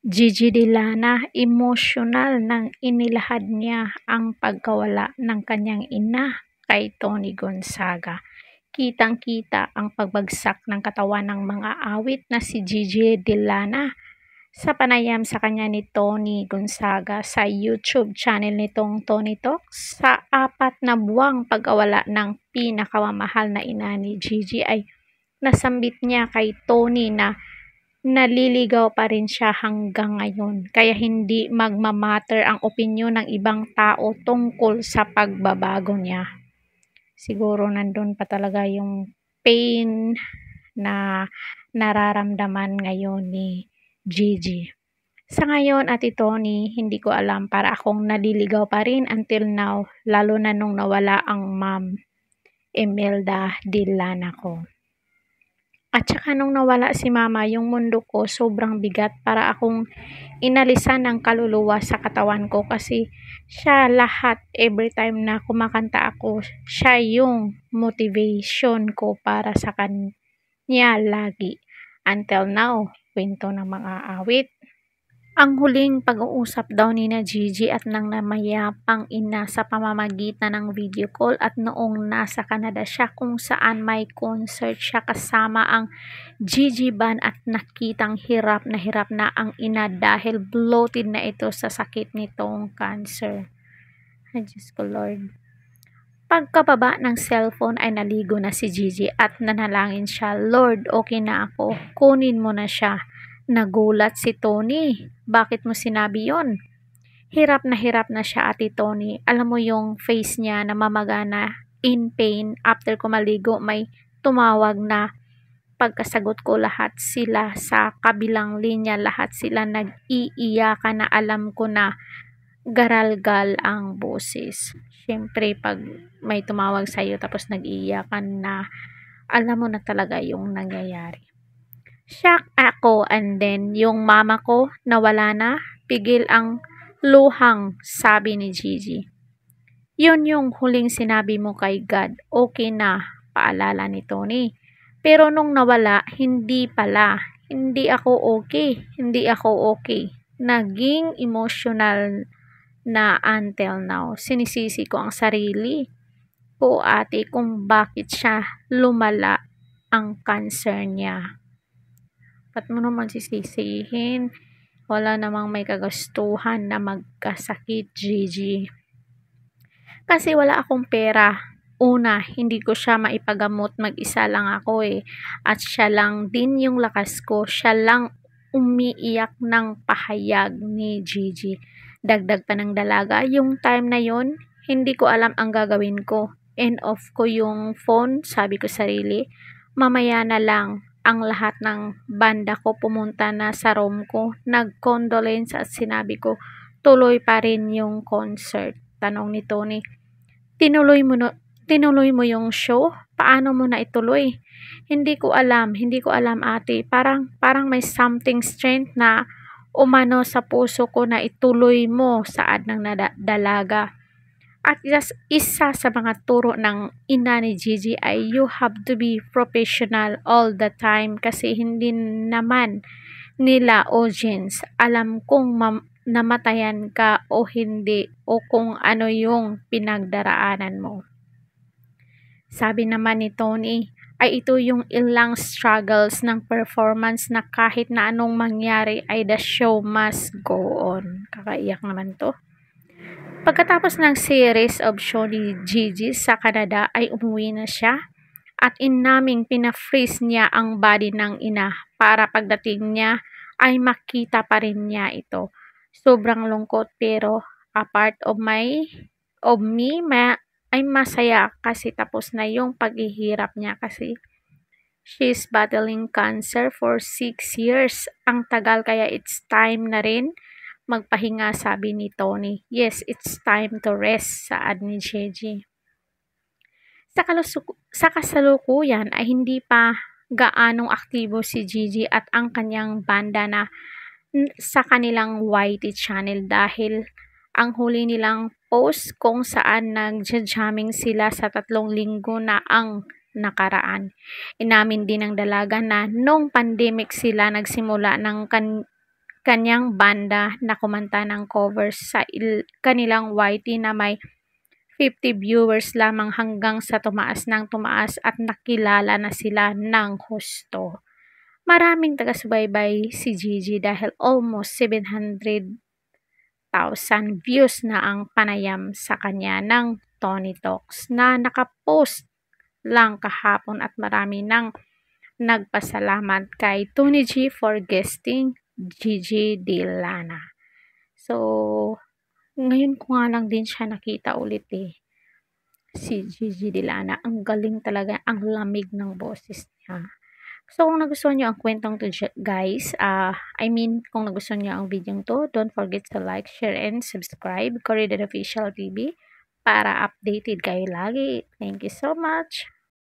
Gigi Dellana, emosyonal nang inilahad niya ang pagkawala ng kanyang ina kay Tony Gonzaga. Kitang-kita ang pagbagsak ng katawan ng mga awit na si Gigi Dellana sa panayam sa kanya ni Tony Gonzaga sa YouTube channel nitong Tony Talks. Sa 4 na buwang pagkawala ng pinakamamahal na ina ni Gigi ay nasambit niya kay Tony na naliligaw pa rin siya hanggang ngayon, kaya hindi magmamatter ang opinyon ng ibang tao tungkol sa pagbabago niya. Siguro nandun pa talaga yung pain na nararamdaman ngayon ni Gigi. Sa ngayon, Ate Tony, hindi ko alam, para akong naliligaw pa rin until now, lalo na nung nawala ang ma'am Imelda Dellana ko. At saka nung nawala si mama, yung mundo ko sobrang bigat, para akong inalisan ng kaluluwa sa katawan ko, kasi siya lahat. Every time na kumakanta ako, siya yung motivation ko para sa kanya lagi. Until now, kwento ng mga awit. Ang huling pag-uusap daw ni na Gigi at ng namayapang ina sa pamamagitan ng video call at noong nasa Canada siya, kung saan may concert siya kasama ang Gigi Band, at nakitang hirap na ang ina dahil bloated na ito sa sakit nitong cancer. Ay, Diyos ko Lord. Pagkababa ng cellphone ay naligo na si Gigi at nanalangin siya, "Lord, okay na ako, kunin mo na siya." Nagulat si Tony. "Bakit mo sinabi yon?" Hirap na siya, Ate Tony. Alam mo yung face niya na mamagana, in pain. After ko maligo, may tumawag na pagkasagot ko, lahat sila sa kabilang linya, lahat sila nag-iiyakan na alam ko na garalgal ang boses. Siyempre, pag may tumawag sa'yo tapos nag-iiyakan na, alam mo na talaga yung nangyayari. Shock ako, and then yung mama ko nawala na, pigil ang luhang, sabi ni Gigi. Yun yung huling sinabi mo kay God, okay na, paalala ni Tony. Pero nung nawala, hindi pala. Hindi ako okay. Naging emotional na until now. Sinisisi ko ang sarili ko, ate, kung bakit siya lumala ang cancer niya. Ba't mo naman sisisihin? Wala namang may kagastuhan na magkasakit, Gigi. Kasi wala akong pera. Una, hindi ko siya maipagamot, mag-isa lang ako eh. At siya lang din yung lakas ko. Siya lang umiiyak ng pahayag ni Gigi. Dagdag pa ng dalaga. Yung time na yon, hindi ko alam ang gagawin ko. End off ko yung phone, sabi ko sarili. Mamaya na lang. Ang lahat ng banda ko pumunta na sa room ko. Nag-condolence at sinabi ko, tuloy pa rin yung concert. Tanong ni Tony, tinuloy mo yung show? Paano mo na ituloy? Hindi ko alam, ate. Parang may something strength na umano sa puso ko na ituloy mo, saad ng dalaga. At isa sa mga turo ng ina ni Gigi ay you have to be professional all the time, kasi hindi naman nila audience alam kung namatayan ka o hindi, o kung ano yung pinagdaraanan mo. Sabi naman ni Tony, ay ito yung ilang struggles ng performance na kahit na anong mangyari ay the show must go on. Kakaiyak naman to. Pagkatapos ng series of show ni Gigi sa Canada ay umuwi na siya at inaming pina-freeze niya ang body ng ina para pagdating niya ay makita pa rin niya ito. Sobrang lungkot, pero a part of me ay masaya kasi tapos na yung paghihirap niya, kasi she's battling cancer for 6 years. Ang tagal, kaya it's time na rin magpahinga, sabi ni Tony. Yes, it's time to rest, saad ni Gigi. Sa kasalukuyan ay hindi pa gaanong aktibo si Gigi at ang kanyang banda na sa kanilang YT channel, dahil ang huli nilang post kung saan nag-jamming sila sa 3 linggo na ang nakaraan. Inamin din ng dalaga na nung pandemic sila nagsimula ng kanyang banda na kumanta ng covers sa kanilang YT na may 50 viewers lamang hanggang sa tumaas ng tumaas at nakilala na sila ng husto. Maraming taga-subaybay si Gigi dahil almost 700,000 views na ang panayam sa kanya ng Tony Talks na nakapost lang kahapon at marami nang nagpasalamat kay Tony G for guesting Gigi Dillana. So, ngayon ko nga lang din siya nakita ulit si Gigi Dillana. Ang galing talaga, ang lamig ng boses niya. So, kung nagustuhan nyo ang kwentong to guys, kung nagustuhan nyo ang video to, don't forget to like, share, and subscribe Corridor Official TV para updated kayo lagi. Thank you so much!